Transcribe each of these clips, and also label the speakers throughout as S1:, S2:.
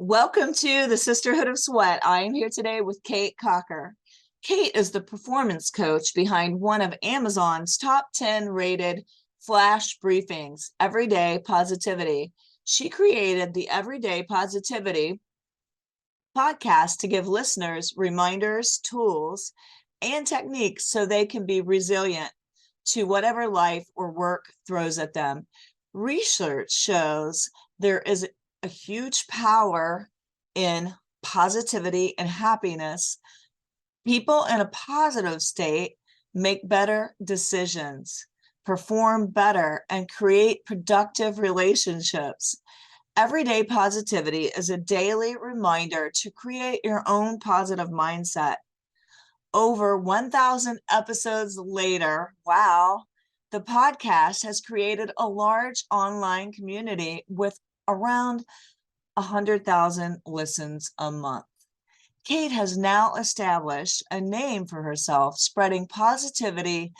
S1: Welcome to the Sisterhood of Sweat. I am here today with Kate Cocker. Kate is the performance coach behind one of Amazon's top 10 rated flash briefings, Everyday Positivity. She created the Everyday Positivity podcast to give listeners reminders, tools, and techniques so they can be resilient to whatever life or work throws at them. Research shows there is a huge power in positivity and happiness. People in a positive state make better decisions, perform better, and create productive relationships. Everyday positivity is a daily reminder to create your own positive mindset. Over 1,000 episodes later, wow, the podcast has created a large online community with around 100,000 listens a month. Kate has now established a name for herself, spreading positivity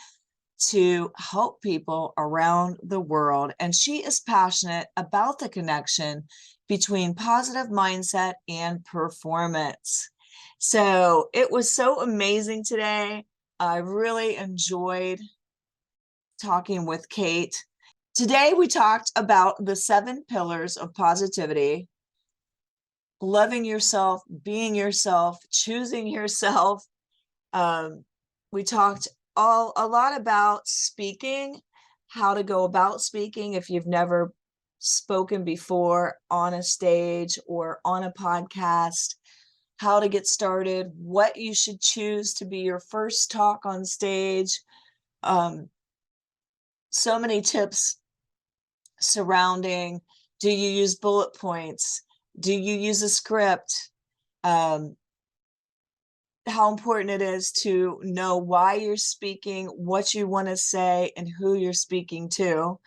S1: to help people around the world. And she is passionate about the connection between positive mindset and performance. So it was so amazing today. I really enjoyed talking with Kate. Today, we talked about the 7 pillars of positivity: loving yourself, being yourself, choosing yourself. We talked a lot about speaking, how to go about speaking if you've never spoken before on a stage or on a podcast, how to get started, what you should choose to be your first talk on stage. So many tips surrounding, do you use bullet points? Do you use a script? How important it is to know why you're speaking, what you want to say, and who you're speaking to.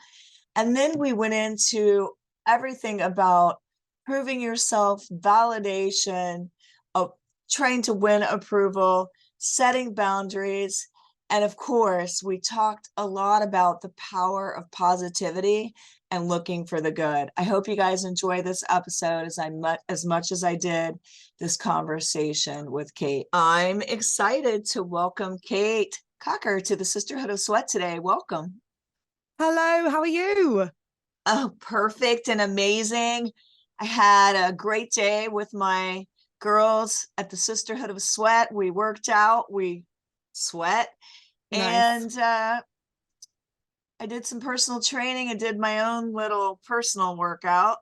S1: And then we went into everything about proving yourself, validation, trying to win approval, setting boundaries. And of course, we talked a lot about the power of positivity and looking for the good. I hope you guys enjoy this episode as much as I did this conversation with Kate. I'm excited to welcome Kate Cocker to the Sisterhood of Sweat today. Welcome.
S2: Hello, how are you?
S1: Oh, perfect and amazing. I had a great day with my girls at the Sisterhood of Sweat. We worked out, we sweat,
S2: Nice.
S1: and I did some personal training and did my own little personal workout.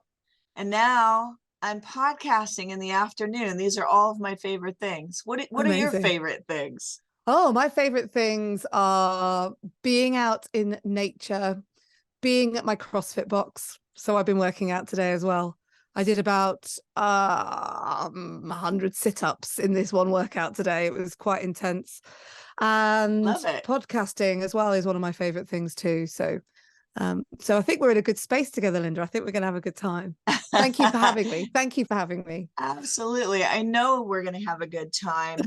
S1: And now I'm podcasting in the afternoon. These are all of my favorite things. What are your
S2: Amazing.
S1: favorite things?
S2: Oh, my favorite things are being out in nature, being at my CrossFit box. So I've been working out today as well. I did about 100 sit-ups in this one workout today. It was quite intense. And
S1: Love it.
S2: podcasting as well is one of my favorite things too. So I think we're in a good space together, Linda. I think we're going to have a good time. Thank you for having me. Thank you for having me.
S1: Absolutely. I know we're going to have a good time.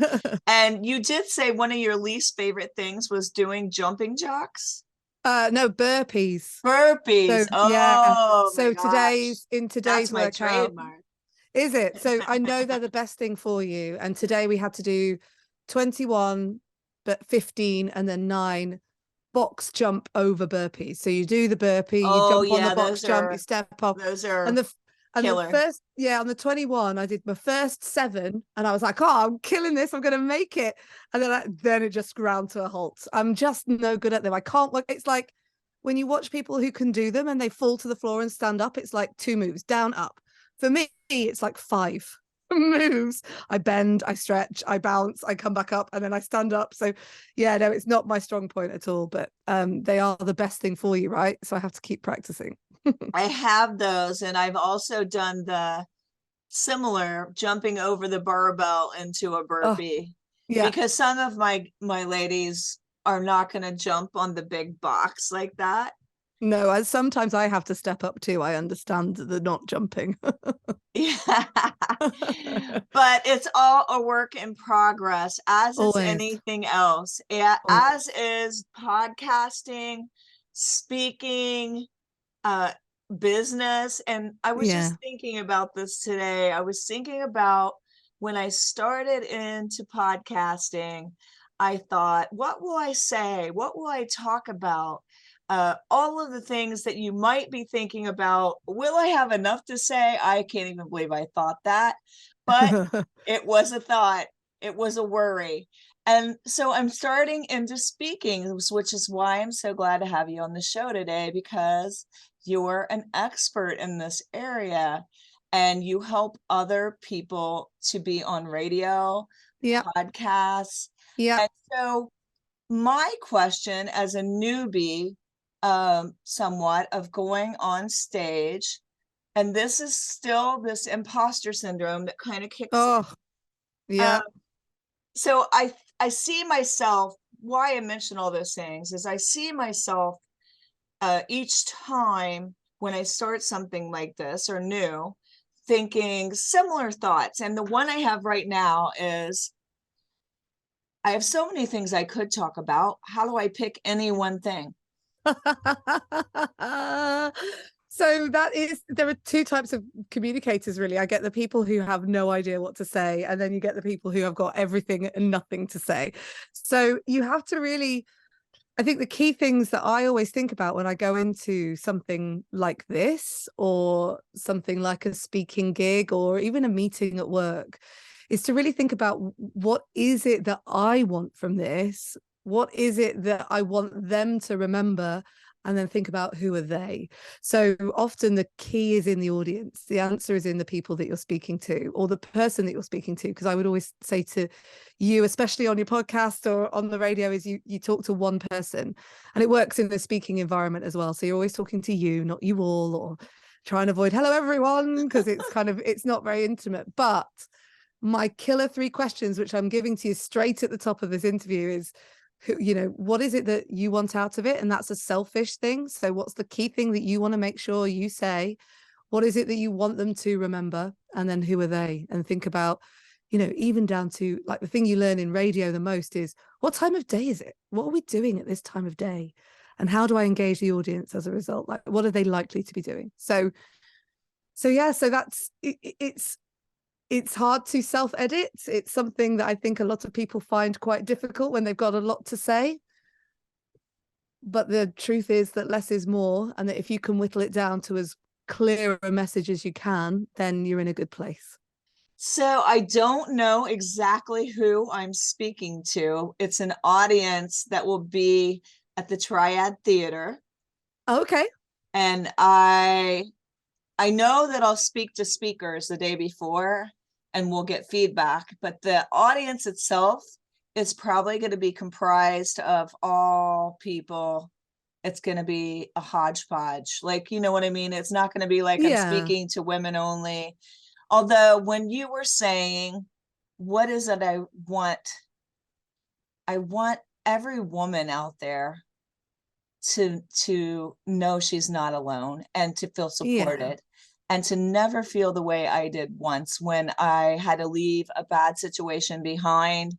S1: And you did say one of your least favorite things was doing jumping jacks?
S2: No, burpees.
S1: Burpees.
S2: So yeah.
S1: Oh my
S2: So
S1: gosh.
S2: today's
S1: That's my
S2: workout,
S1: trademark.
S2: is it? So I know they're the best thing for you. And today we had to do 21, but 15 and then 9 box jump over burpees. So you do the burpee, you
S1: Oh
S2: jump on the
S1: yeah,
S2: box jump, you step up.
S1: those
S2: And
S1: are
S2: the
S1: killer.
S2: first, yeah, on the 21, I did my first 7 and I was like, oh, I'm killing this. I'm going to make it. And then it just ground to a halt. I'm just no good at them. I can't work. It's like when you watch people who can do them and they fall to the floor and stand up, it's like 2 moves, down, up. For me, it's like 5 moves. I bend, I stretch, I bounce, I come back up, and then I stand up. So yeah, no, it's not my strong point at all, but they are the best thing for you, right? So I have to keep practicing.
S1: I have those, and I've also done the similar jumping over the barbell into a
S2: Oh,
S1: burpee,
S2: yeah.
S1: because some of my ladies are not going to jump on the big box like that.
S2: No, sometimes I have to step up too. I understand the not jumping.
S1: Yeah. But it's all a work in progress, as is
S2: Always,
S1: anything else. Yeah,
S2: always.
S1: as is podcasting, speaking, uh, business. And I was
S2: Yeah.
S1: just thinking about this today. I was thinking about when I started into podcasting, I thought, what will I say? What will I talk about? All of the things that you might be thinking about. Will I have enough to say? I can't even believe I thought that, but it was a thought. It was a worry. And so I'm starting into speaking, which is why I'm so glad to have you on the show today, because you're an expert in this area and you help other people to be on radio,
S2: Yeah.
S1: podcasts.
S2: Yeah.
S1: And so my question as a newbie, somewhat of going on stage, and this is still this imposter syndrome that kind of kicks in.
S2: Oh, yeah.
S1: So I see myself, why I mention all those things is I see myself each time when I start something like this or new, thinking similar thoughts. And the one I have right now is, I have so many things I could talk about. How do I pick any one thing?
S2: So there are two types of communicators, really. I get the people who have no idea what to say, and then you get the people who have got everything and nothing to say. So you have to really, I think the key things that I always think about when I go into something like this, or something like a speaking gig, or even a meeting at work, is to really think about, what is it that I want from this? What is it that I want them to remember? And then think about, who are they? So often the key is in the audience. The answer is in the people that you're speaking to, or the person that you're speaking to. Because I would always say to you, especially on your podcast or on the radio, is you talk to one person, and it works in the speaking environment as well. So you're always talking to you, not you all, or try and avoid hello everyone, because it's not very intimate. But my killer 3 questions, which I'm giving to you straight at the top of this interview, is, what is it that you want out of it? And that's a selfish thing. So what's the key thing that you want to make sure you say? What is it that you want them to remember? And then, who are they? And think about, even down to, like, the thing you learn in radio the most is, what time of day is it? What are we doing at this time of day? And how do I engage the audience as a result? Like, what are they likely to be doing? So yeah, so that's it's hard to self-edit. It's something that I think a lot of people find quite difficult when they've got a lot to say. But the truth is that less is more, and that if you can whittle it down to as clear a message as you can, then you're in a good place.
S1: So I don't know exactly who I'm speaking to. It's an audience that will be at the Triad Theater.
S2: Okay.
S1: And I know that I'll speak to speakers the day before and we'll get feedback, but the audience itself is probably going to be comprised of all people. It's going to be a hodgepodge. Like, you know what I mean? It's not going to be like I'm speaking to women only. Although when you were saying, what is it I want? I want every woman out there to know she's not alone and to feel supported, and to never feel the way I did once when I had to leave a bad situation behind.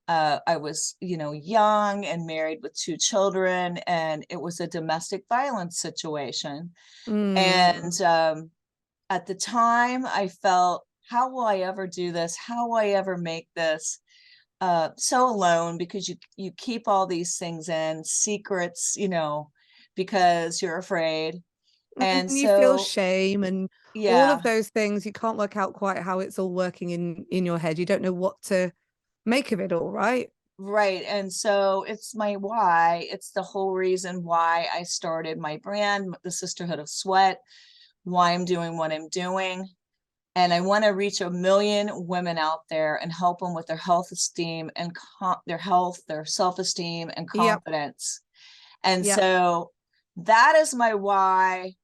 S1: I was, young and married with 2 children, and it was a domestic violence situation. And at the time I felt, how will I ever do this? How will I ever make this? So alone, because you keep all these things in secrets, because you're afraid. And
S2: you feel
S1: so,
S2: shame and all of those things. You can't work out quite how it's all working in your head. You don't know what to make of it all, right?
S1: Right. And so it's my why. It's the whole reason why I started my brand, the Sisterhood of Sweat, why I'm doing what I'm doing. And I want to reach 1 million women out there and help them with their health esteem and their self-esteem and confidence. And so that is my why.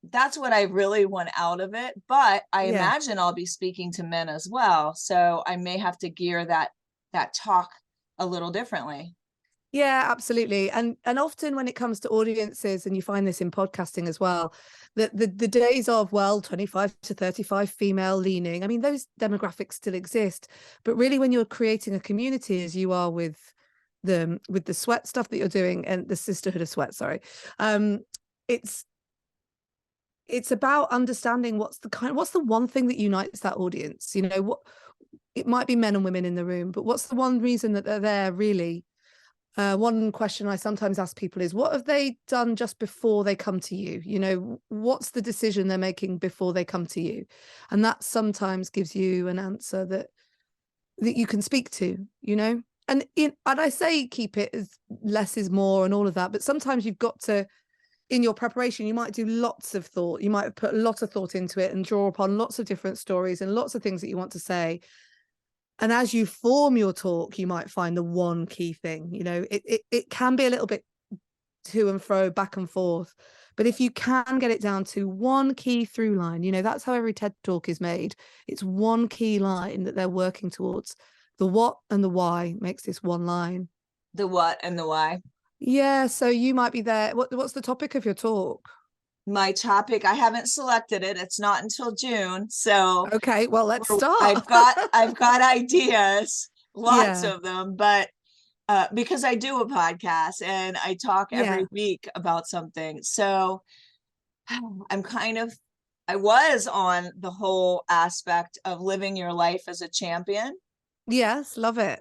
S1: That's what I really want out of it. But I imagine I'll be speaking to men as well. So I may have to gear that talk a little differently.
S2: Yeah, absolutely. And often when it comes to audiences, and you find this in podcasting as well, that the days of, 25 to 35 female leaning, I mean, those demographics still exist. But really, when you're creating a community, as you are with the sweat stuff that you're doing, and the Sisterhood of Sweat, sorry, it's about understanding what's the one thing that unites that audience. You know, what it might be men and women in the room, but what's the one reason that they're there really? One question I sometimes ask people is, what have they done just before they come to you? You know, what's the decision they're making before they come to you? And that sometimes gives you an answer that you can speak to, you know? And I say keep it as less is more and all of that, but sometimes you've got to, in your preparation, you might do lots of thought. You might put a lot of thought into it and draw upon lots of different stories and lots of things that you want to say. And as you form your talk, you might find the one key thing. You know, it can be a little bit to and fro, back and forth. But if you can get it down to one key through line, you know, that's how every TED talk is made. It's one key line that they're working towards. The what and the why makes this one line.
S1: The what and the why.
S2: Yeah, so you might be there. What's the topic of your talk?
S1: My topic, I haven't selected it. It's not until June. So
S2: Okay, well, let's start.
S1: I've got ideas, lots of them, but because I do a podcast and I talk every week about something. So I was on the whole aspect of living your life as a champion.
S2: Yes, love it.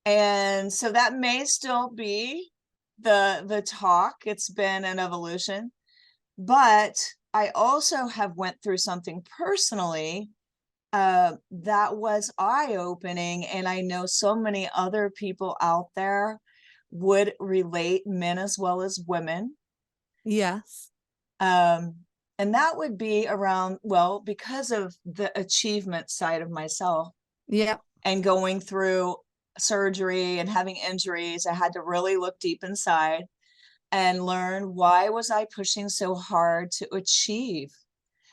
S1: And so that may still be the talk. It's been an evolution, but I also have went through something personally that was eye-opening, and I know so many other people out there would relate, men as well as women.
S2: Yes.
S1: And that would be around, well, because of the achievement side of myself.
S2: Yeah.
S1: And going through surgery and having injuries, I had to really look deep inside and learn, why was I pushing so hard to achieve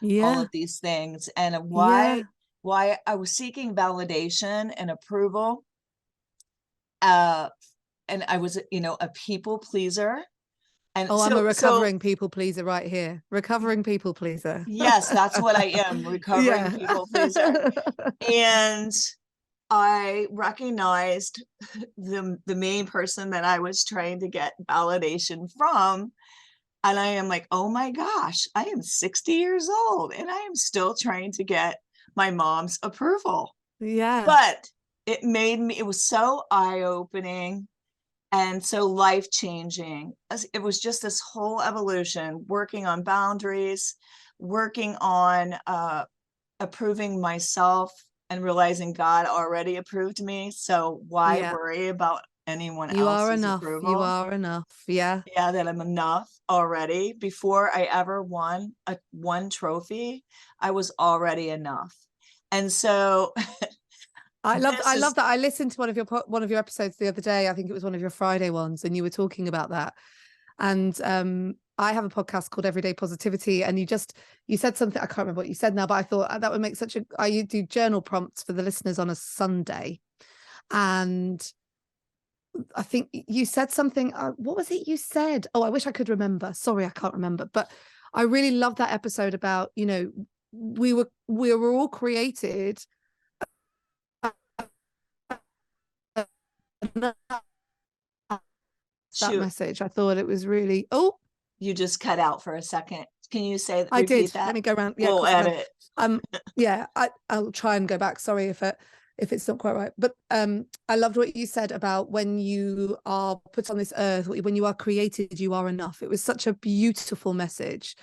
S1: all of these things, and why I was seeking validation and approval. And I was, you know, a people pleaser. And
S2: I'm a recovering people pleaser right here. Recovering people pleaser.
S1: Yes, that's what I am, recovering people pleaser. And I recognized the main person that I was trying to get validation from. And I am like, oh my gosh, I am 60 years old and I am still trying to get my mom's approval.
S2: Yeah.
S1: But it was so eye-opening and so life-changing. It was just this whole evolution, working on boundaries, working on approving myself, and realizing God already approved me. So why worry about anyone else's approval?
S2: You are enough. Yeah.
S1: Yeah, that I'm enough already. Before I ever won one trophy, I was already enough. And so
S2: I love that. I listened to one of your episodes the other day. I think it was one of your Friday ones, and you were talking about that. And I have a podcast called Everyday Positivity, and you said something, I can't remember what you said now, but I thought that would make I do journal prompts for the listeners on a Sunday. And I think you said something, what was it you said? Oh, I wish I could remember. Sorry, I can't remember. But I really love that episode about, you know, we were all created that message. I thought it was really,
S1: you just cut out for a second. Can you say that?
S2: I did that? Let me go around. Yeah,
S1: we'll edit.
S2: Yeah, I'll try and go back. Sorry if it's not quite right. But I loved what you said about when you are put on this earth, when you are created, you are enough. It was such a beautiful message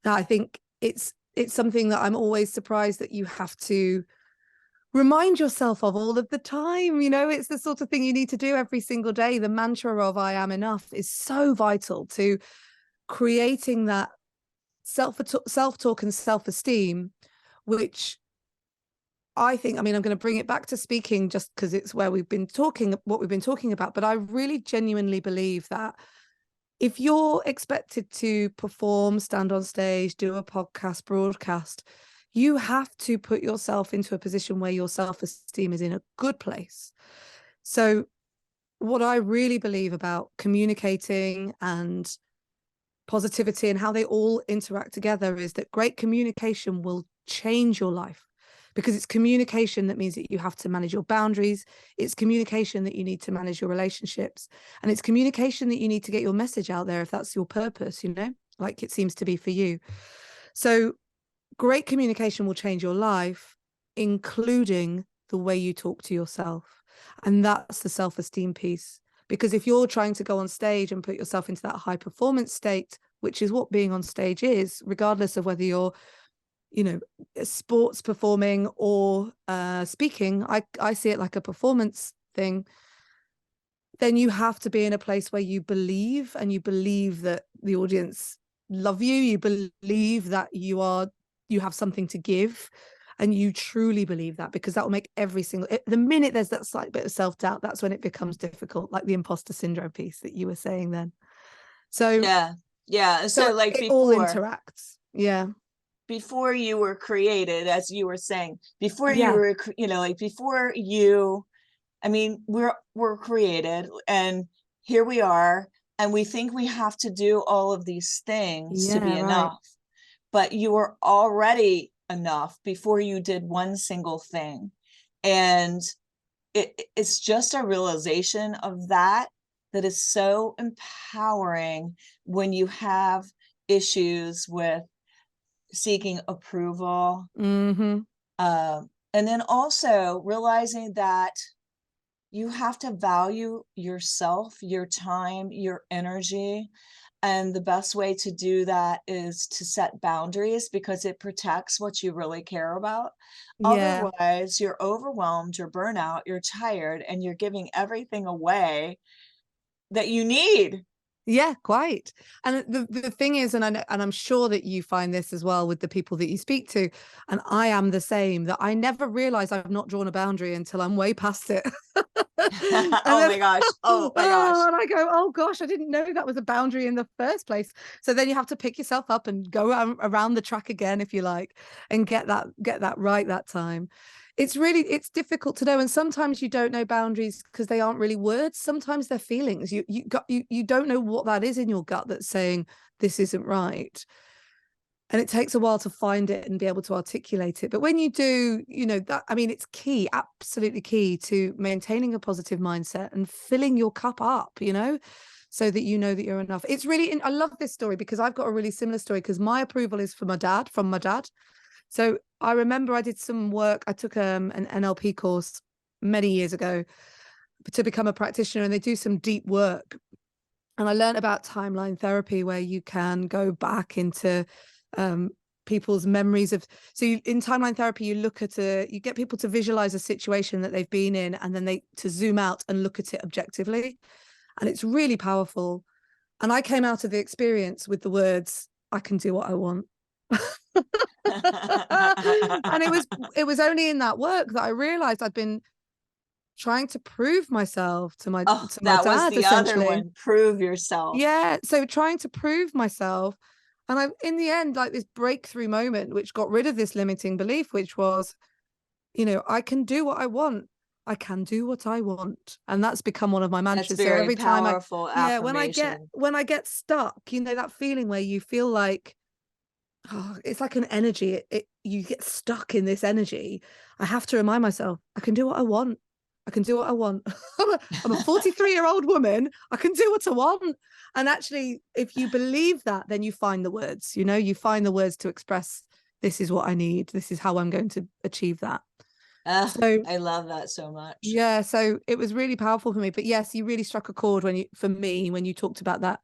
S2: that I think it's something that I'm always surprised that you have to remind yourself of all of the time. You know, it's the sort of thing you need to do every single day. The mantra of I am enough is so vital to creating that self-talk and self-esteem, which I think, I mean, I'm going to bring it back to speaking just because it's where what we've been talking about, but I really genuinely believe that if you're expected to perform, stand on stage, do a podcast, broadcast, you have to put yourself into a position where your self-esteem is in a good place. So what I really believe about communicating and positivity and how they all interact together is that great communication will change your life, because it's communication that means that you have to manage your boundaries. It's communication that you need to manage your relationships, and it's communication that you need to get your message out there if that's your purpose, you know. like it seems to be for you. So great communication will change your life, including the way you talk to yourself. And that's the self-esteem piece. Because if you're trying to go on stage and put yourself into that high performance state, which is what being on stage is, regardless of whether you're, you know, sports performing or speaking, I see it like a performance thing. Then you have to be in a place where you believe, and you believe that the audience love you. You believe that you have something to give, and you truly believe that, because that will make every single, the minute there's that slight bit of self-doubt, that's when it becomes difficult, like the imposter syndrome piece that you were saying then. So
S1: yeah. So like
S2: it all interacts.
S1: before you were created, as you were saying, before you
S2: Yeah.
S1: were, like before you, I mean, we're created, and here we are, and we think we have to do all of these things to be
S2: Yeah, right.
S1: enough. But you were already enough before you did one single thing. And it's just a realization of that is so empowering when you have issues with seeking approval.
S2: Mm-hmm.
S1: And then also realizing that you have to value yourself, your time, your energy. And the best way to do that is to set boundaries, because it protects what you really care about.
S2: Yeah.
S1: Otherwise, you're overwhelmed, you're burnout, you're tired, and you're giving everything away that you need.
S2: Yeah, quite. And the thing is, and I'm sure that you find this as well with the people that you speak to, and I am the same, that I never realize I've not drawn a boundary until I'm way past it.
S1: Oh my gosh. Oh my gosh.
S2: And I go, oh gosh, I didn't know that was a boundary in the first place. So then you have to pick yourself up and go around the track again, if you like, and get that right that time. It's difficult to know, and sometimes you don't know boundaries because they aren't really words. Sometimes they're feelings. You don't know what that is in your gut that's saying this isn't right, and it takes a while to find it and be able to articulate it. But when you do, that, I mean, it's key, absolutely key, to maintaining a positive mindset and filling your cup up, so that you know that you're enough. It's really, I love this story because I've got a really similar story, because my approval is from my dad. So I remember I did some work. I took an NLP course many years ago to become a practitioner, and they do some deep work. And I learned about timeline therapy, where you can go back into people's memories of. So in timeline therapy, you look at you get people to visualize a situation that they've been in, and then to zoom out and look at it objectively. And it's really powerful. And I came out of the experience with the words, I can do what I want. And it was only in that work that I realized I'd been trying to prove myself to my
S1: Oh,
S2: to my
S1: that was
S2: dad,
S1: the other
S2: essentially.
S1: one. Prove yourself.
S2: Yeah, so trying to prove myself, and I, in the end, like this breakthrough moment, which got rid of this limiting belief, which was, I can do what I want. I can do what I want, and that's become one of my mantras.
S1: That's very
S2: so every time
S1: powerful affirmation.
S2: when I get stuck, that feeling where you feel like, oh, it's like an energy. You get stuck in this energy. I have to remind myself, I can do what I want. I can do what I want. I'm a 43-year-old woman. I can do what I want. And actually, if you believe that, then you find the words, you find the words to express, this is what I need. This is how I'm going to achieve that. So
S1: I love that so much.
S2: Yeah. So it was really powerful for me. But yes, you really struck a chord when you talked about that.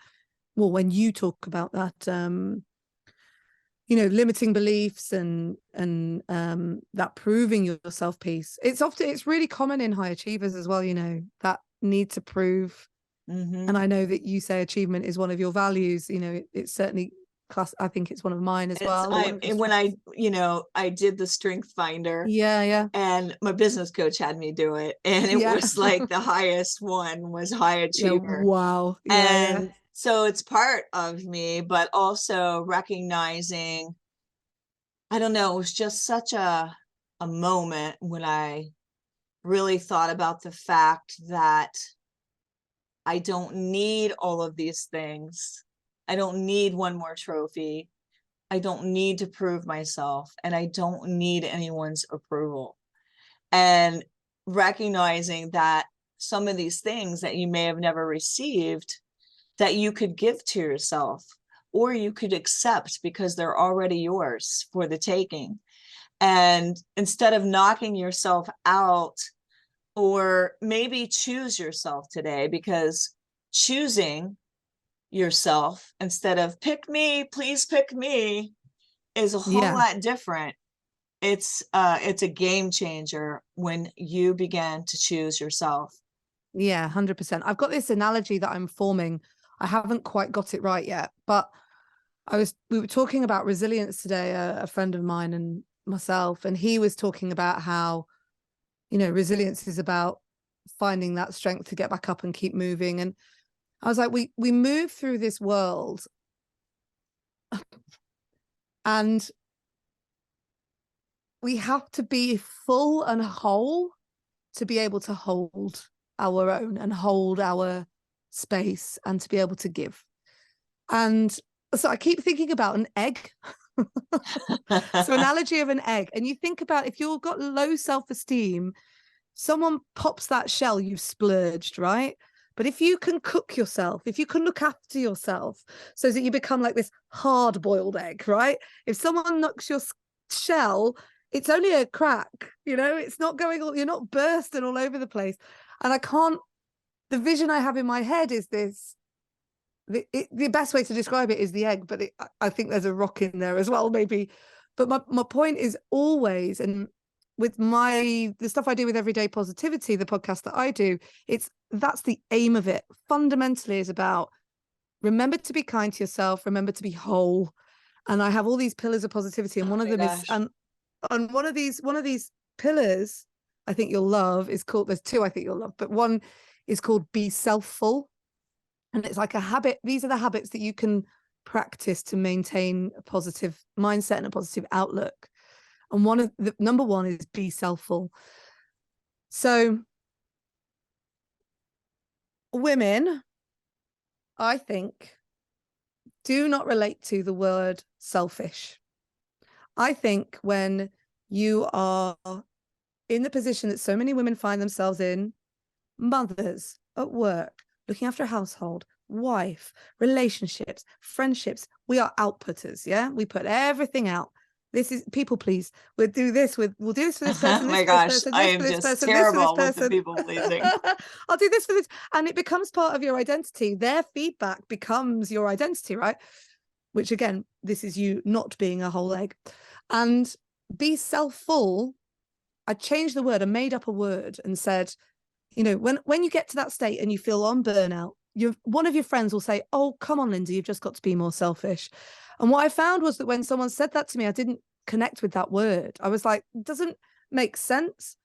S2: Well, when you talk about that, limiting beliefs and that proving yourself piece. It's really common in high achievers as well, that need to prove.
S1: Mm-hmm.
S2: And I know that you say achievement is one of your values. It's certainly I think it's one of mine as well.
S1: When I did the Strength Finder.
S2: Yeah.
S1: And my business coach had me do it. And it was like the highest one was high achiever.
S2: Yeah, wow.
S1: And so it's part of me, but also recognizing, I don't know, it was just such a moment when I really thought about the fact that I don't need all of these things. I don't need one more trophy. I don't need to prove myself, and I don't need anyone's approval. And recognizing that some of these things that you may have never received, that you could give to yourself, or you could accept because they're already yours for the taking. And instead of knocking yourself out, or maybe choose yourself today, because choosing yourself instead of pick me, please pick me, is a whole
S2: Yeah.
S1: lot different. It's a game changer when you begin to choose yourself.
S2: Yeah, 100%. I've got this analogy that I'm forming. I haven't quite got it right yet, but we were talking about resilience today, a friend of mine and myself, and he was talking about how, resilience is about finding that strength to get back up and keep moving. And I was like, we move through this world and we have to be full and whole to be able to hold our own and hold our space and to be able to give. And so I keep thinking about an egg. So analogy of an egg. And you think about if you've got low self-esteem, someone pops that shell, you've splurged, right? But if you can cook yourself, if you can look after yourself so that you become like this hard-boiled egg, right? If someone knocks your shell, it's only a crack, it's not going all, you're not bursting all over the place. And the vision I have in my head is this, the best way to describe it is the egg, but I think there's a rock in there as well, maybe. But my point is always, and with the stuff I do with Everyday Positivity, the podcast that I do, that's the aim of it. Fundamentally is about remember to be kind to yourself, remember to be whole. And I have all these pillars of positivity, and one of them is, and one of these pillars I think you'll love is called, there's two I think you'll love, but one is called Be Selfful. And it's like a habit. These are the habits that you can practice to maintain a positive mindset and a positive outlook. And number one is be selfful. So women, I think, do not relate to the word selfish. I think when you are in the position that so many women find themselves in, mothers, at work, looking after a household, wife, relationships, friendships, we are outputters. Yeah, we put everything out. This is people please. We'll do this for this person.
S1: Oh my gosh, I am just terrible with the people pleasing.
S2: I'll do this for this. And it becomes part of your identity. Their feedback becomes your identity, right? Which again, this is you not being a whole egg. And be selfful. I changed the word. I made up a word and said, when you get to that state and you feel on burnout, one of your friends will say, oh, come on, Lindsay, you've just got to be more selfish. And what I found was that when someone said that to me, I didn't connect with that word. I was like, it doesn't make sense.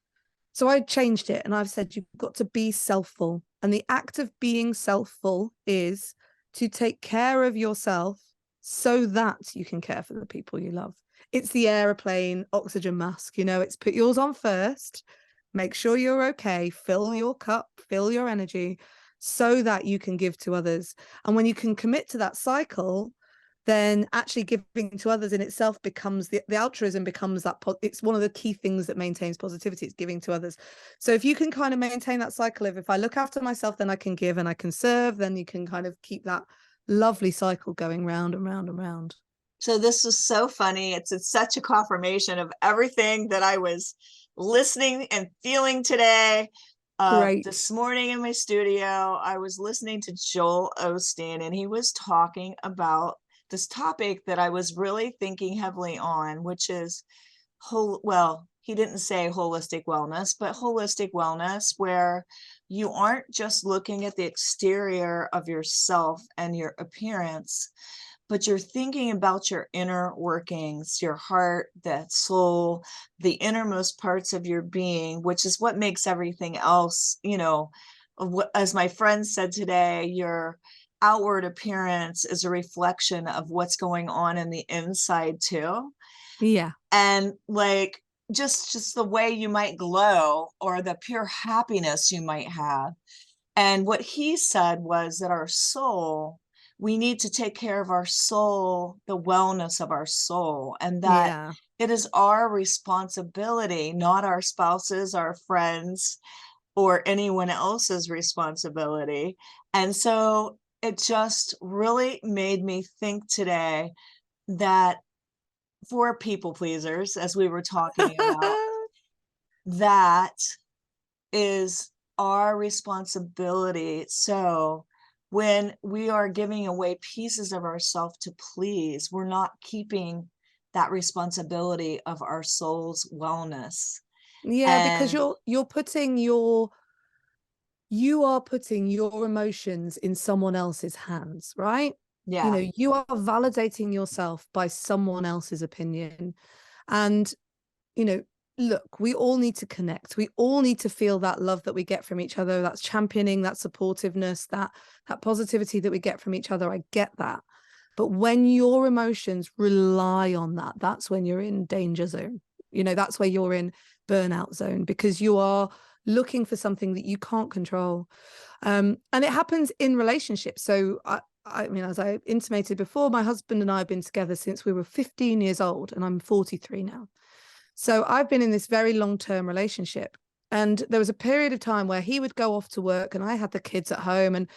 S2: So I changed it and I've said, you've got to be selfful. And the act of being selfful is to take care of yourself so that you can care for the people you love. It's the airplane oxygen mask, it's put yours on first. Make sure you're okay, fill your cup, fill your energy so that you can give to others. And when you can commit to that cycle, then actually giving to others in itself becomes the altruism becomes that it's one of the key things that maintains positivity. It's giving to others. So if you can kind of maintain that cycle of if I look after myself, then I can give and I can serve, then you can kind of keep that lovely cycle going round and round and round.
S1: So this was so funny. It's such a confirmation of everything that I was listening and feeling today.
S2: Great.
S1: This morning in my studio, I was listening to Joel Osteen, and he was talking about this topic that I was really thinking heavily on, which is he didn't say holistic wellness, but holistic wellness, where you aren't just looking at the exterior of yourself and your appearance, but you're thinking about your inner workings, your heart, that soul, the innermost parts of your being, which is what makes everything else, as my friend said today, your outward appearance is a reflection of what's going on in the inside too.
S2: Yeah.
S1: And like, just the way you might glow or the pure happiness you might have. And what he said was that our soul, we need to take care of our soul, the wellness of our soul, and that it is our responsibility, not our spouses, our friends, or anyone else's responsibility. And so it just really made me think today that for people pleasers, as we were talking about, that is our responsibility. So when we are giving away pieces of ourselves to please, we're not keeping that responsibility of our soul's wellness.
S2: Yeah, because
S1: And
S2: you're putting your you are putting your emotions in someone else's hands, right? You
S1: yeah,
S2: know, you are validating yourself by someone else's opinion. And, you know, look, we all need to connect. We all need to feel that love that we get from each other, that's championing, that supportiveness, that positivity that we get from each other. I get that. But when your emotions rely on that, that's when you're in danger zone. You know, that's where you're in burnout zone, because you are looking for something that you can't control. And it happens in relationships. So I mean, as I intimated before, my husband and I have been together since we were 15 years old, and I'm 43 now. So I've been in this very long-term relationship. And there was a period of time where he would go off to work and I had the kids at home, and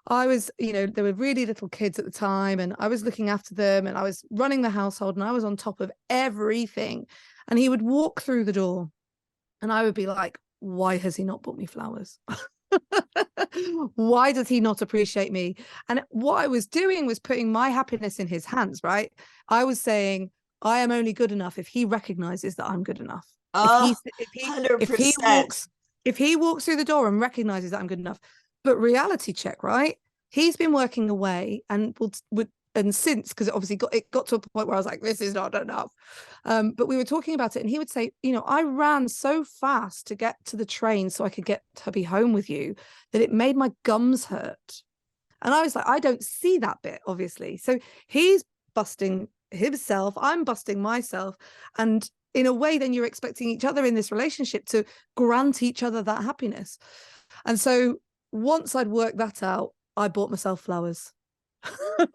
S2: I was, you know, there were really little kids at the time, and I was looking after them and I was running the household and I was on top of everything. And he would walk through the door and I would be like, why has he not bought me flowers? Why does he not appreciate me? And what I was doing was putting my happiness in his hands, right? I was saying, I am only good enough if he recognizes that I'm good enough. If
S1: oh,
S2: he if he if he
S1: 100%.
S2: walks if he walks through the door and recognizes that I'm good enough. But reality check, right? He's been working away and would and since, because it got to a point where I was like, this is not enough. But we were talking about it, and he would say, you know, I ran so fast to get to the train so I could get to be home with you that it made my gums hurt. And I was like, I don't see that bit, obviously. So he's busting himself, I'm busting myself. And in a way, then you're expecting each other in this relationship to grant each other that happiness. And so once I'd worked that out, I bought myself flowers. A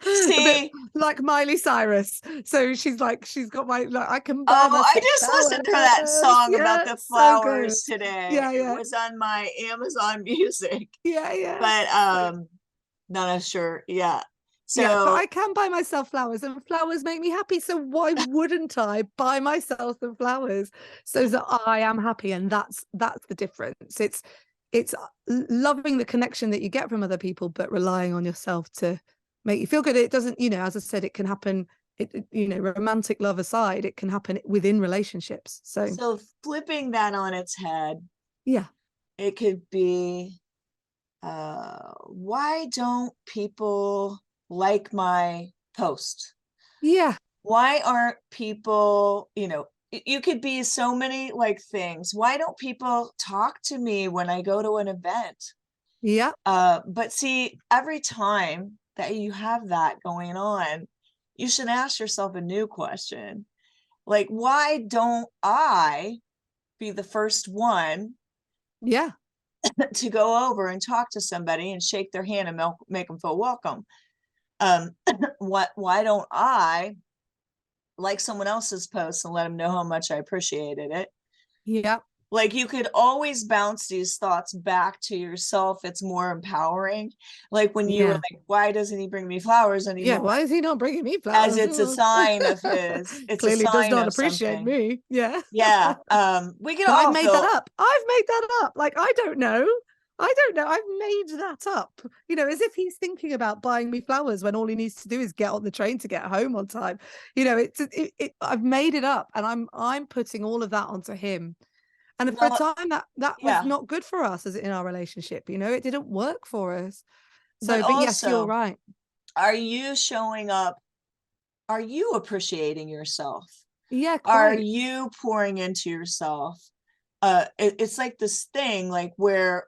S2: bit
S1: See,
S2: like Miley Cyrus. So she's got my, like, I can buy
S1: oh, I
S2: myself
S1: just listened to that
S2: flowers.
S1: song about
S2: Yeah,
S1: the
S2: so good.
S1: flowers today.
S2: Yeah,
S1: It
S2: yeah,
S1: was on my Amazon Music,
S2: yeah, yeah.
S1: but
S2: So
S1: not sure. Yeah.
S2: yeah, but
S1: So
S2: I can buy myself flowers, and flowers make me happy. So why wouldn't I buy myself some flowers so that I am happy? And that's the difference. It's loving the connection that you get from other people, but relying on yourself to make you feel good. It doesn't, you know, as I said, it can happen. You know, romantic love aside, it can happen within relationships. So
S1: so flipping that on its head,
S2: yeah,
S1: it could be why don't people like my post?
S2: yeah,
S1: Why aren't people, you could be so many like things. Why don't people talk to me when I go to an event?
S2: yeah,
S1: But see, every time that you have that going on, you should ask yourself a new question. Like, why don't I be the first one
S2: yeah,
S1: to go over and talk to somebody and shake their hand and make them feel welcome? Um, why don't I like someone else's post and let them know how much I appreciated it?
S2: yeah,
S1: Like, you could always bounce these thoughts back to yourself. It's more empowering. Like when you were
S2: yeah,
S1: like, why doesn't he bring me flowers
S2: yeah.
S1: anymore?
S2: Why is he not bringing me
S1: As
S2: flowers?
S1: it's a sign of it's a
S2: Clearly does
S1: sign
S2: not
S1: of
S2: appreciate
S1: something.
S2: me. Yeah.
S1: Yeah. We can
S2: But I've
S1: all
S2: made that
S1: feel,
S2: up. I've made that up. Like, I don't know. I don't know. I've made that up. You know, as if he's thinking about buying me flowers when all he needs to do is get on the train to get home on time. You know, I've made it up, and I'm putting all of that onto him. And for a
S1: well,
S2: time that was
S1: yeah,
S2: not good for us as in our relationship. You know, it didn't work for us.
S1: but
S2: So, but yes, you're
S1: also,
S2: right.
S1: are you showing up? Are you appreciating yourself?
S2: Yeah,
S1: Are
S2: quite.
S1: you pouring into yourself? It's like this thing, like where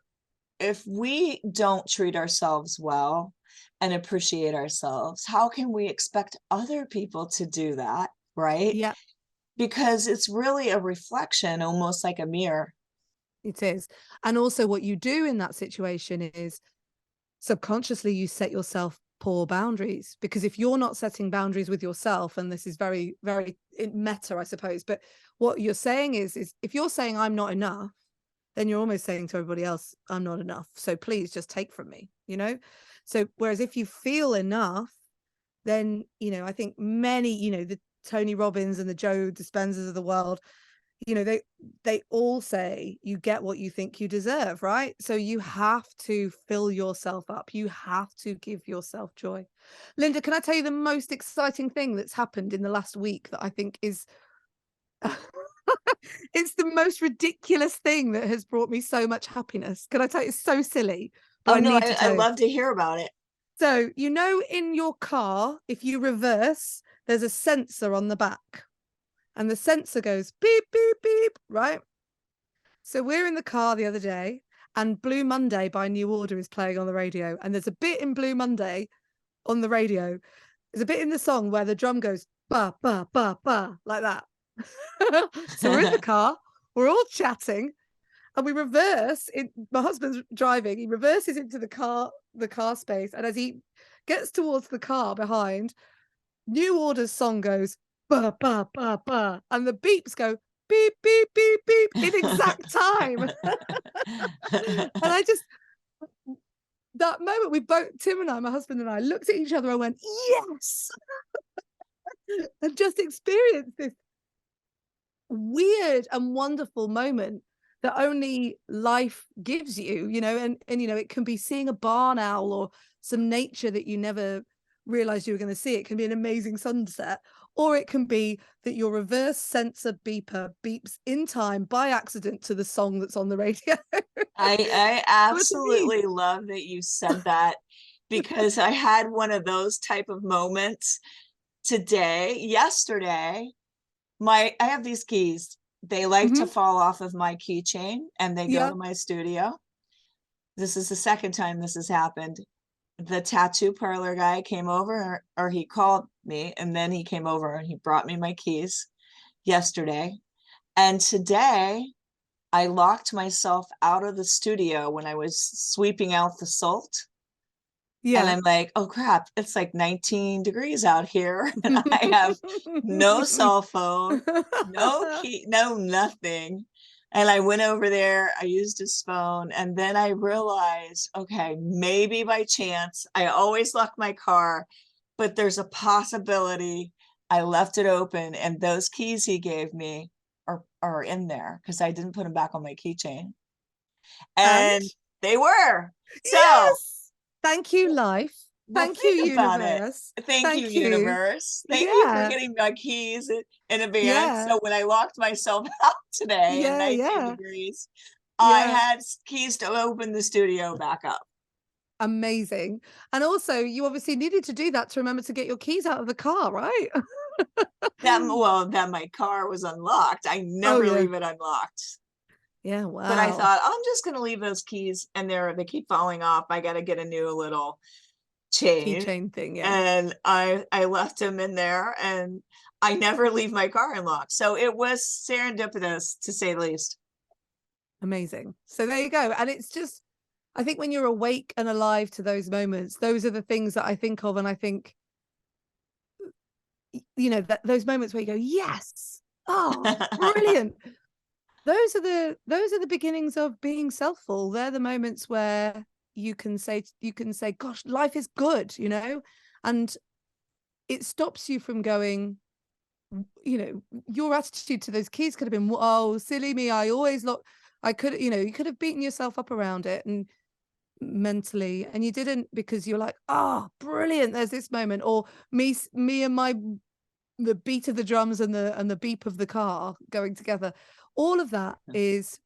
S1: if we don't treat ourselves well and appreciate ourselves, how can we expect other people to do that? Right?
S2: Yeah,
S1: Because it's really a reflection, almost like a mirror.
S2: it is. And also what you do in that situation is subconsciously you set yourself poor boundaries, because if you're not setting boundaries with yourself, and this is very very meta, I suppose, but what you're saying is if you're saying I'm not enough, then you're almost saying to everybody else, I'm not enough. So please just take from me, you know? So whereas if you feel enough, then, you know, I think many, you know, the Tony Robbins and the Joe Dispenzas of the world, you know, they all say you get what you think you deserve, right? So you have to fill yourself up. You have to give yourself joy. Linda, can I tell you the most exciting thing that's happened in the last week that I think is it's the most ridiculous thing that has brought me so much happiness. Can I tell you? It's so silly, but
S1: Oh
S2: I
S1: no,
S2: need to
S1: I
S2: tell you.
S1: love to hear about it.
S2: So, you know, in your car, if you reverse, there's a sensor on the back, and the sensor goes beep, beep, beep, right? So we're in the car the other day, and Blue Monday by New Order is playing on the radio. And there's a bit in Blue Monday on the radio. There's a bit in the song where the drum goes ba, ba, ba, ba, like that. So we're in the car, we're all chatting, and we reverse in my husband's driving, he reverses into the car space, and as he gets towards the car behind, New Order's song goes ba ba ba ba, and the beeps go beep beep beep beep in exact time. And I just, that moment, we both, Tim and I, my husband and I, looked at each other and went yes. And just experienced this weird and wonderful moment that only life gives you, you know. And you know, it can be seeing a barn owl or some nature that you never realized you were going to see. It can be an amazing sunset, or it can be that your reverse sensor beeper beeps in time by accident to the song that's on the radio.
S1: I
S2: What do you mean?
S1: absolutely love that you said that, because I had one of those type of moments yesterday. I have these keys. They like to
S2: Mhm.
S1: fall off of my keychain and they go
S2: Yeah.
S1: to my studio. This is the second time this has happened. The tattoo parlor guy came over, or he called me, and then he came over and he brought me my keys yesterday. And today I locked myself out of the studio when I was sweeping out the salt. And
S2: Yeah.
S1: I'm like, oh crap, it's like 19 degrees out here. And I have no cell phone, no key, no nothing. And I went over there, I used his phone, and then I realized, okay, maybe by chance, I always lock my car, but there's a possibility I left it open and those keys he gave me are in there because I didn't put them back on my keychain.
S2: And
S1: And they were. So
S2: yes, thank you, life.
S1: well,
S2: Thank you,
S1: think about it.
S2: universe.
S1: Thank you,
S2: Thank you.
S1: universe. Thank you for
S2: Yeah.
S1: getting my keys in advance.
S2: Yeah.
S1: So when I locked myself out today in
S2: Yeah.
S1: 19
S2: Yeah.
S1: degrees, I
S2: Yeah.
S1: had keys to open the studio back up.
S2: Amazing. And also, you obviously needed to do that to remember to get your keys out of the car, right?
S1: That my car was unlocked. I
S2: Oh,
S1: never
S2: yeah.
S1: leave it unlocked.
S2: Yeah.
S1: But I
S2: Wow.
S1: thought I'm just gonna leave those keys, and they keep falling off. I gotta get a new little chain.
S2: Keychain thing. Yeah.
S1: And I left him in there, and I never leave my car unlocked. So it was serendipitous, to say the least.
S2: Amazing. So there you go. And it's just, I think when you're awake and alive to those moments, those are the things that I think of. And I think, you know, that those moments where you go, yes, oh, brilliant. Those are the beginnings of being selfful. They're the moments where you can say, gosh, life is good, you know, and it stops you from going, you know, your attitude to those keys could have been, oh, silly me, I always look, I could, you know, you could have beaten yourself up around it and mentally, and you didn't, because you're like, oh, brilliant, there's this moment, or me and my the beat of the drums and the beep of the car going together. All of that is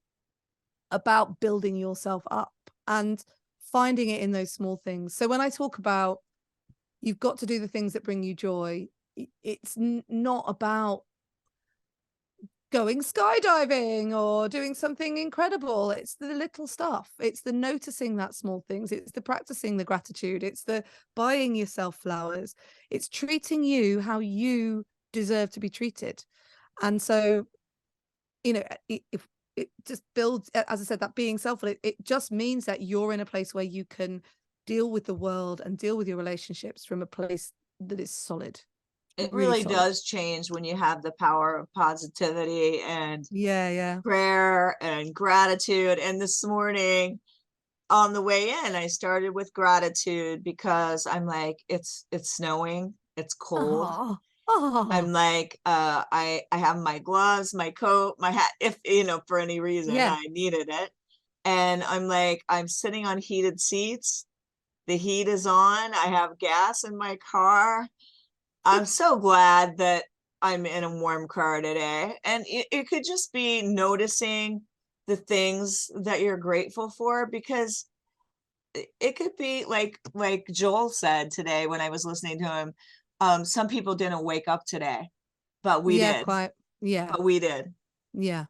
S2: about building yourself up and finding it in those small things. So when I talk about you've got to do the things that bring you joy, it's not about going skydiving or doing something incredible. It's the little stuff. It's the noticing that small things. It's the practicing the gratitude. It's the buying yourself flowers. It's treating you how you deserve to be treated. And so, you know, if it just builds, as I said, that being selfless, it just means that you're in a place where you can deal with the world and deal with your relationships from a place that is solid.
S1: It
S2: Really
S1: really
S2: solid.
S1: does change when you have the power of positivity and
S2: Yeah, yeah.
S1: prayer and gratitude. And this morning on the way in, I started with gratitude because I'm like, it's snowing, it's cold.
S2: Oh, oh,
S1: I'm like, I have my gloves, my coat, my hat, if for any reason
S2: yeah.
S1: I needed it. And I'm like, I'm sitting on heated seats. The heat is on. I have gas in my car. I'm so glad that I'm in a warm car today. And it could just be noticing the things that you're grateful for, because it could be like Joel said today when I was listening to him. Some people didn't wake up today, but we
S2: Yeah,
S1: did.
S2: quite. Yeah,
S1: But we did.
S2: yeah.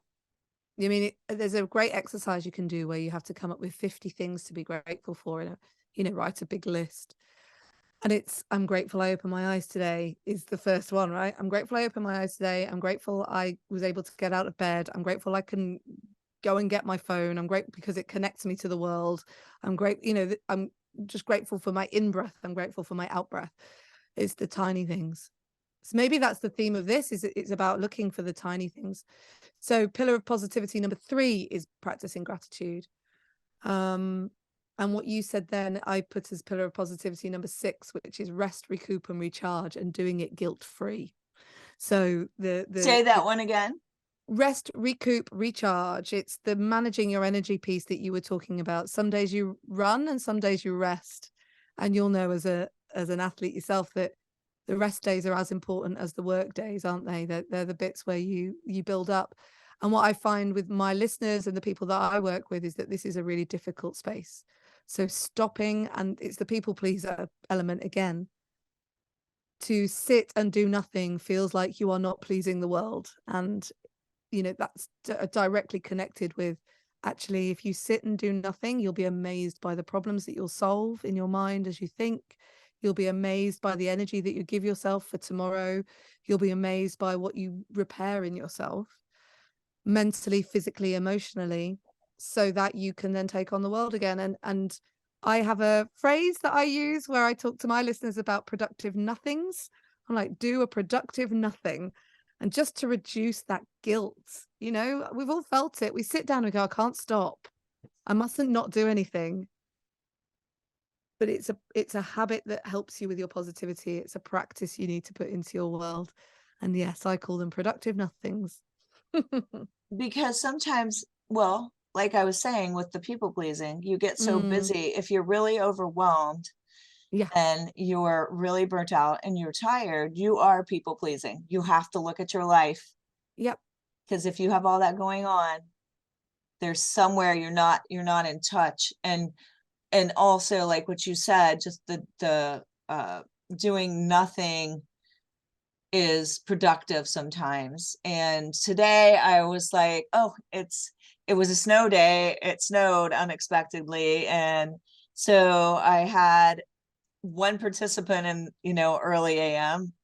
S2: I mean, there's a great exercise you can do where you have to come up with 50 things to be grateful for and, write a big list. And it's, I'm grateful I opened my eyes today is the first one, right? I'm grateful I opened my eyes today. I'm grateful I was able to get out of bed. I'm grateful I can go and get my phone. I'm grateful because it connects me to the world. I'm great, I'm just grateful for my in-breath. I'm grateful for my out-breath. It's the tiny things. So maybe that's the theme of this, is it's about looking for the tiny things. So pillar of positivity number 3 is practicing gratitude. And what you said then, I put as pillar of positivity number 6, which is rest, recoup, and recharge, and doing it guilt-free. So
S1: Say
S2: the
S1: that one again.
S2: rest, recoup, recharge. It's the managing your energy piece that you were talking about. Some days you run and some days you rest. And you'll know as an athlete yourself that the rest days are as important as the work days, aren't they? They're the bits where you build up. And what I find with my listeners and the people that I work with is that this is a really difficult space. So stopping, and it's the people pleaser element again. To sit and do nothing feels like you are not pleasing the world. And that's directly connected with, actually, if you sit and do nothing, you'll be amazed by the problems that you'll solve in your mind as you think. You'll be amazed by the energy that you give yourself for tomorrow. You'll be amazed by what you repair in yourself, mentally, physically, emotionally, so that you can then take on the world again. And I have a phrase that I use where I talk to my listeners about productive nothings. I'm like, do a productive nothing. And just to reduce that guilt, we've all felt it. We sit down and go, I can't stop. I mustn't not do anything. But it's a habit that helps you with your positivity. It's a practice you need to put into your world. And yes, I call them productive nothings.
S1: Because sometimes, well, like I was saying with the people pleasing, you get so
S2: Mm,
S1: busy. If you're really overwhelmed
S2: yeah.
S1: and you're really burnt out and you're tired, you are people pleasing. You have to look at your life,
S2: Yep.
S1: because if you have all that going on, there's somewhere you're not in touch. And also, like what you said, just the doing nothing is productive sometimes. And today I was like, oh, it was a snow day. It snowed unexpectedly. And so I had one participant in, early AM.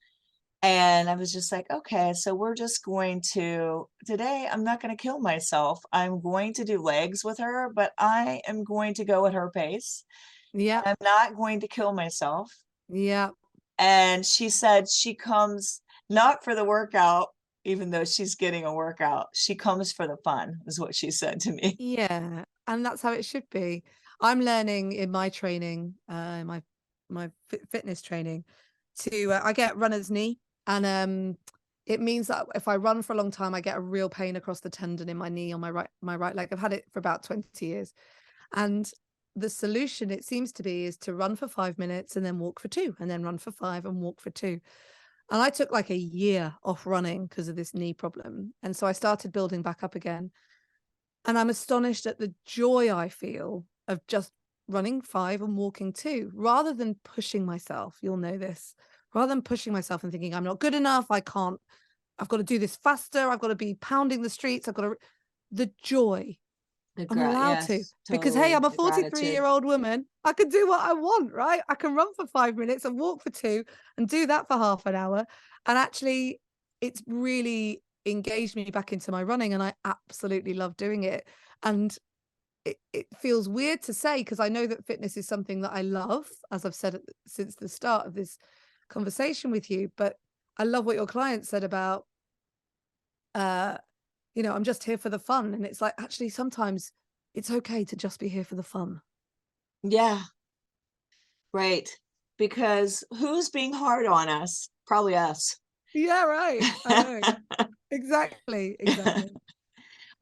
S1: And I was just like, okay, so we're just going to, today, I'm not going to kill myself. I'm going to do legs with her, but I am going to go at her pace.
S2: Yep.
S1: I'm not going to kill myself.
S2: Yep.
S1: And she said she comes not for the workout, even though she's getting a workout. She comes for the fun, is what she said to me.
S2: Yeah, and that's how it should be. I'm learning in my training, my fitness training, to I get runner's knee, and it means that if I run for a long time, I get a real pain across the tendon in my knee on my right leg. I've had it for about 20 years, and the solution, it seems to be, is to run for 5 minutes and then walk for 2, and then run for 5 and walk for 2. And I took like a year off running because of this knee problem, and so I started building back up again. And I'm astonished at the joy I feel of just running 5 and walking 2, rather than pushing myself. You'll know this. Rather than pushing myself and thinking, I'm not good enough, I can't, I've got to do this faster, I've got to be pounding the streets, I've got to, the joy. I'm allowed to,
S1: Yes,
S2: because hey,
S1: totally.
S2: I'm a
S1: The
S2: 43-year
S1: gratitude.
S2: old woman. I can do what I want, right? I can run for 5 minutes and walk for 2 and do that for half an hour. And actually, it's really engaged me back into my running, and I absolutely love doing it. And it feels weird to say, because I know that fitness is something that I love, as I've said since the start of this conversation with you, but I love what your client said about, I'm just here for the fun. And it's like, actually, sometimes it's okay to just be here for the fun.
S1: Yeah, right. Because who's being hard on us? Probably us.
S2: Yeah, right. I know. Exactly. Exactly.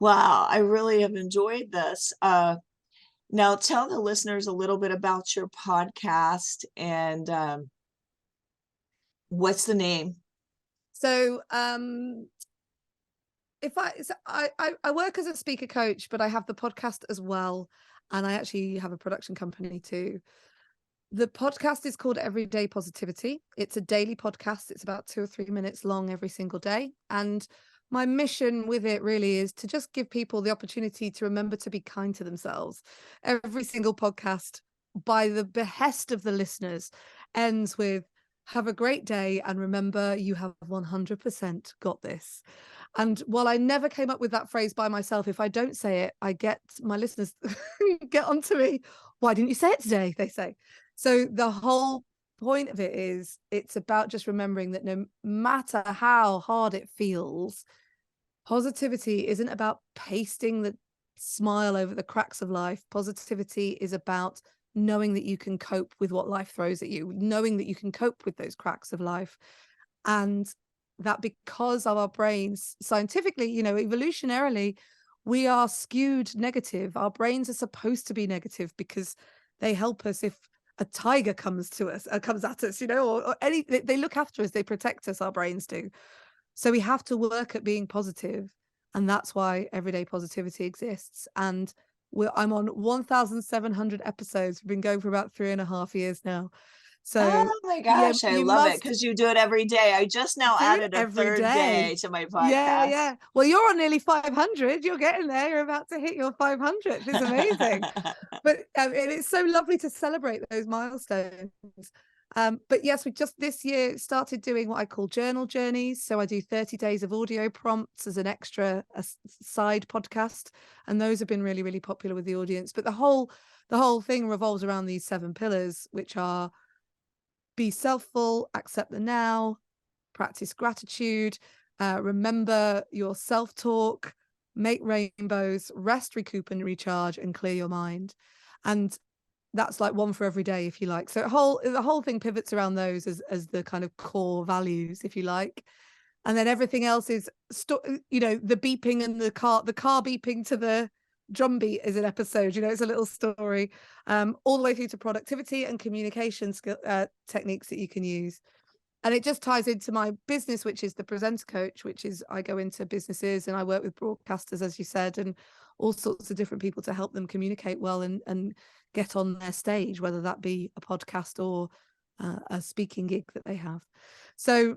S1: Wow, I really have enjoyed this. Now tell the listeners a little bit about your podcast and what's the name?
S2: So, I work as a speaker coach, but I have the podcast as well. And I actually have a production company too. The podcast is called Everyday Positivity. It's a daily podcast. It's about 2 or 3 minutes long every single day. And my mission with it really is to just give people the opportunity to remember to be kind to themselves. Every single podcast, by the behest of the listeners, ends with have a great day and remember you have 100% got this. And while I never came up with that phrase by myself, if I don't say it, I get my listeners get onto me. Why didn't you say it today? They say. So the whole point of it is it's about just remembering that no matter how hard it feels, positivity isn't about pasting the smile over the cracks of life. Positivity is about knowing that you can cope with what life throws at you, knowing that you can cope with those cracks of life. And that because of our brains, scientifically, evolutionarily, we are skewed negative. Our brains are supposed to be negative because they help us if a tiger comes at us, or any, they look after us, they protect us, our brains do. So we have to work at being positive, and that's why Everyday Positivity exists. And I'm on 1,700 episodes. We've been going for about 3.5 years now. So
S1: Oh my
S2: yeah,
S1: gosh, I
S2: you
S1: love it
S2: must
S1: because you do it every day. I just now
S2: do it
S1: added a
S2: every
S1: third
S2: day.
S1: day to my
S2: Yeah,
S1: podcast.
S2: yeah. Well, you're on nearly 500. You're getting there. You're about to hit your 500th. It's amazing. But and it's so lovely to celebrate those milestones. But yes, we just this year started doing what I call journal journeys. So I do 30 days of audio prompts as an extra side podcast, and those have been really, really popular with the audience. But the whole thing revolves around these 7 pillars, which are be selfful, accept the now, practice gratitude, remember your self-talk, make rainbows, rest, recoup, and recharge, and clear your mind. And that's like one for every day, if you like. So the whole thing pivots around those as the kind of core values, if you like. And then everything else is the beeping and the car beeping to the drum beat is an episode. It's a little story, all the way through to productivity and communication skill techniques that you can use. And it just ties into my business, which is the presenter coach, which is I go into businesses and I work with broadcasters, as you said, and all sorts of different people to help them communicate well and get on their stage, whether that be a podcast or a speaking gig that they have. So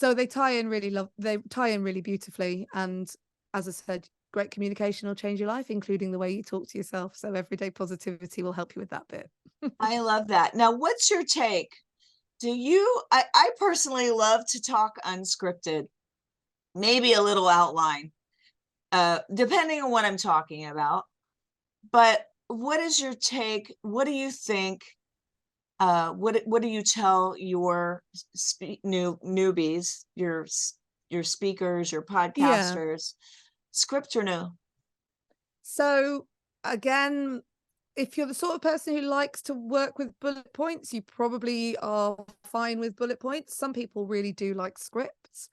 S2: they tie in really beautifully. And as I said, great communication will change your life, including the way you talk to yourself. So Everyday Positivity will help you with that bit.
S1: I love that. Now, what's your take? I personally love to talk unscripted, maybe a little outline, depending on what I'm talking about. But what is your take? What do you think? What do you tell your newbies, your speakers, your
S2: Yeah.
S1: podcasters, script or no?
S2: So again, if you're the sort of person who likes to work with bullet points, you probably are fine with bullet points. Some people really do like scripts.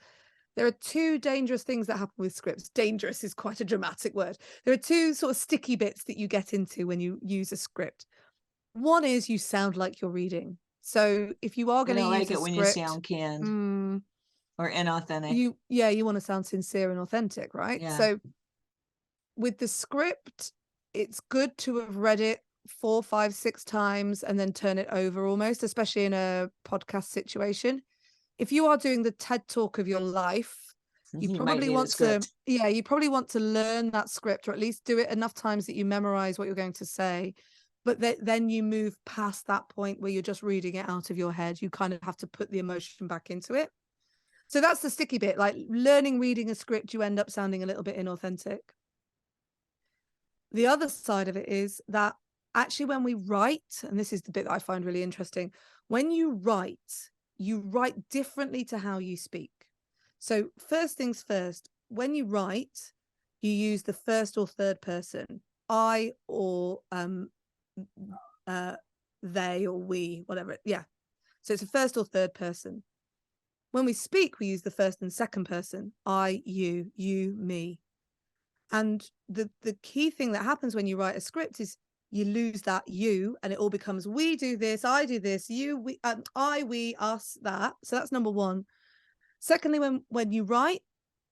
S2: There are 2 dangerous things that happen with scripts. Dangerous is quite a dramatic word. There are 2 sort of sticky bits that you get into when you use a script. One is you sound like you're reading. So if you are
S1: I
S2: going to
S1: don't
S2: use
S1: like
S2: a
S1: it when you
S2: script,
S1: sound canned or inauthentic.
S2: you want to sound sincere and authentic, right?
S1: Yeah.
S2: So with the script, it's good to have read it 4, 5, 6 times and then turn it over almost, especially in a podcast situation. If you are doing the TED talk of your life, you
S1: You might
S2: probably
S1: need a
S2: want to,
S1: script.
S2: you probably want to learn that script, or at least do it enough times that you memorize what you're going to say. But then you move past that point where you're just reading it out of your head. You kind of have to put the emotion back into it. So that's the sticky bit. Like learning reading a script, you end up sounding a little bit inauthentic. The other side of it is that actually when we write, and this is the bit that I find really interesting, when you write, you write differently to how you speak. So first things first, when you write, you use the first or third person, I or they or we, whatever. Yeah. So it's a first or third person. When we speak, we use the first and second person, I, you, me. And the key thing that happens when you write a script is you lose that you, and it all becomes we do this, I do this, you, we, I, we, us, that. So that's number one. Secondly, when you write,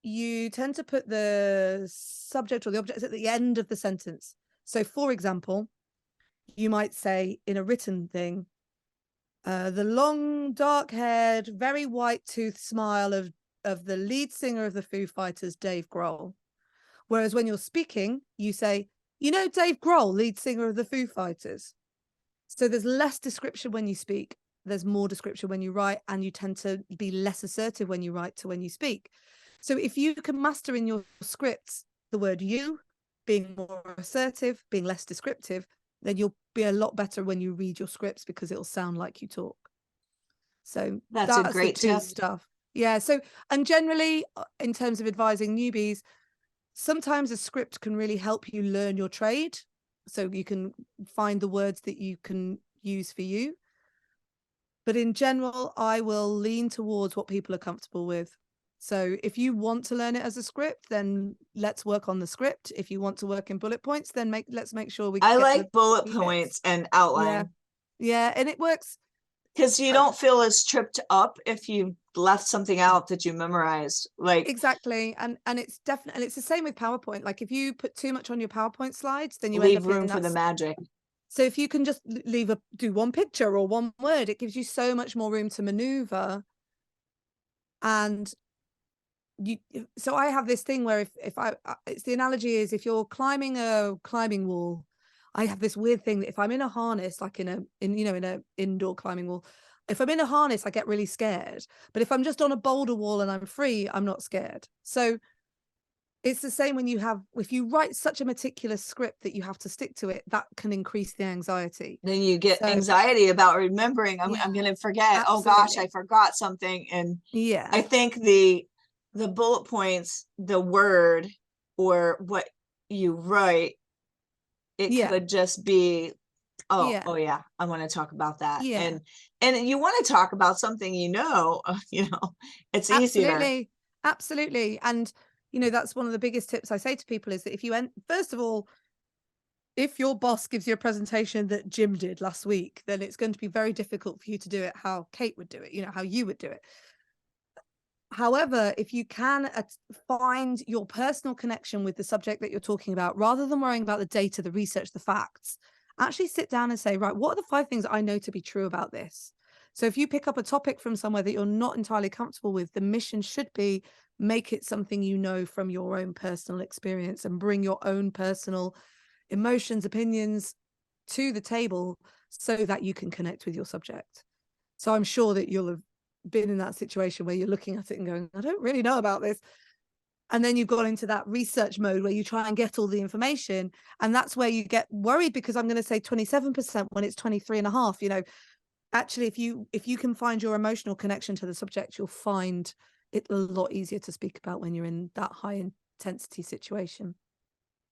S2: you tend to put the subject or the object at the end of the sentence. So for example, you might say in a written thing, the long, dark-haired, very white-toothed smile of the lead singer of the Foo Fighters, Dave Grohl. Whereas when you're speaking, you say, you know, Dave Grohl, lead singer of the Foo Fighters. So there's less description when you speak. There's more description when you write, and you tend to be less assertive when you write to when you speak. So if you can master in your scripts the word you, being more assertive, being less descriptive, then you'll be a lot better when you read your scripts because it'll sound like you talk. So
S1: That's a great
S2: the two
S1: tip.
S2: stuff. Yeah. So, and generally, in terms of advising newbies, sometimes a script can really help you learn your trade. So you can find the words that you can use for you. But in general, I will lean towards what people are comfortable with. So if you want to learn it as a script, then let's work on the script. If you want to work in bullet points, then let's make sure we
S1: I
S2: get
S1: like
S2: the
S1: bullet
S2: key
S1: points
S2: bits.
S1: and
S2: Yeah.
S1: outline
S2: Yeah. And it works.
S1: because you don't feel as tripped up if you left something out that you memorized. Like
S2: Exactly. And it's definitely, it's the same with PowerPoint. Like if you put too much on your PowerPoint slides, then you end
S1: leave
S2: up
S1: room
S2: getting
S1: for the
S2: that.
S1: magic.
S2: So if you can just do one picture or one word, it gives you so much more room to maneuver. And so I have this thing where if I, it's the analogy is if you're climbing a climbing wall, I have this weird thing that if I'm in a harness, like in a indoor climbing wall, if I'm in a harness, I get really scared. But if I'm just on a boulder wall and I'm free, I'm not scared. So it's the same if you write such a meticulous script that you have to stick to it, that can increase the anxiety.
S1: Then you get
S2: So
S1: anxiety about remembering. I'm
S2: yeah,
S1: going to forget. Oh gosh, I
S2: absolutely.
S1: forgot something. And
S2: Yeah.
S1: I think the bullet points, the word or what you write, it
S2: Yeah.
S1: could just be,
S2: Yeah.
S1: oh yeah, I want to talk about that.
S2: Yeah.
S1: And you want to talk about something, it's easier.
S2: Absolutely. Absolutely. And that's one of the biggest tips I say to people is that if you first of all, if your boss gives you a presentation that Jim did last week, then it's going to be very difficult for you to do it how Kate would do it, how you would do it. However, if you can find your personal connection with the subject that you're talking about, rather than worrying about the data, the research, the facts, actually sit down and say, right, what are the 5 things I know to be true about this? So if you pick up a topic from somewhere that you're not entirely comfortable with, the mission should be make it something you know from your own personal experience and bring your own personal emotions, opinions to the table so that you can connect with your subject. So I'm sure that you'll have been in that situation where you're looking at it and going, I don't really know about this. And then you've got into that research mode where you try and get all the information. And that's where you get worried because I'm going to say 27% when it's 23.5. Actually, if you can find your emotional connection to the subject, you'll find it a lot easier to speak about when you're in that high intensity situation.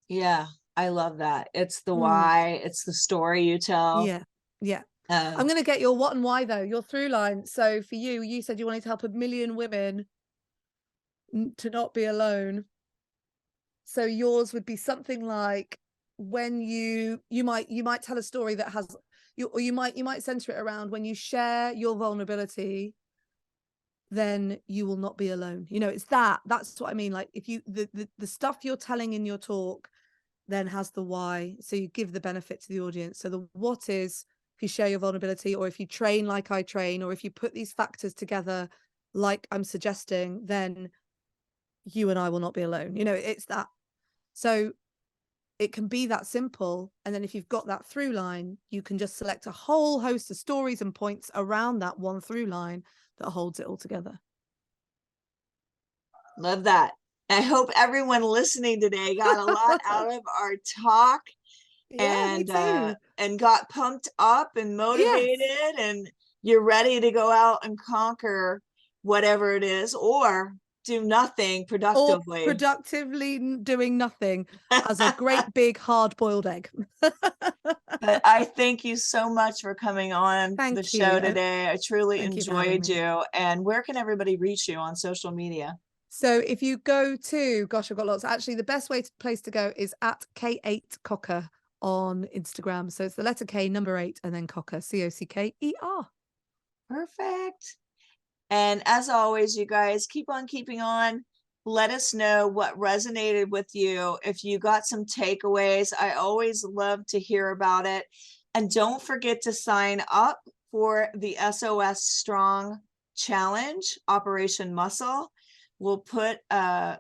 S1: Yeah, I love that. It's the why, it's the story you tell.
S2: Yeah. Yeah. I'm going to get your what and why though, your through line. So for you said you wanted to help 1 million women to not be alone. So yours would be something like when you might tell a story that has you might center it around when you share your vulnerability, then you will not be alone. It's that's what I mean. Like if you the stuff you're telling in your talk then has the why. So you give the benefit to the audience. So the what is if you share your vulnerability, or if you train like I train, or if you put these factors together like I'm suggesting, then you and I will not be alone. It's that. So it can be that simple. And then if you've got that through line, you can just select a whole host of stories and points around that one through line that holds it all together.
S1: Love that. I hope everyone listening today got a lot out of our talk.
S2: Yeah, me too.
S1: And got pumped up and motivated.
S2: Yes.
S1: And you're ready to go out and conquer whatever it is, or do nothing
S2: Or
S1: productively.
S2: productively doing nothing as a great big hard-boiled egg.
S1: But I thank you so much for coming on the
S2: Thank
S1: show
S2: you.
S1: today. I truly
S2: Thank you for having
S1: enjoyed
S2: me.
S1: you. And where can everybody reach you on social media?
S2: So if you go to, gosh, I've got lots. Actually, the best place to go is at K8 Cocker on Instagram. So it's the letter K, number 8, and then Cocker, Cocker.
S1: Perfect. And as always, you guys keep on keeping on. Let us know what resonated with you. If you got some takeaways, I always love to hear about it. And don't forget to sign up for the SOS Strong Challenge, Operation Muscle. We'll put a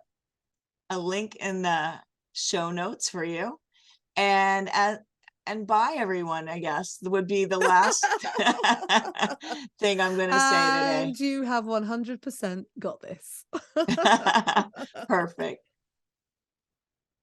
S1: link in the show notes for you. And bye, everyone, I guess would be the last thing I'm going to say today.
S2: And you have 100% got this.
S1: Perfect.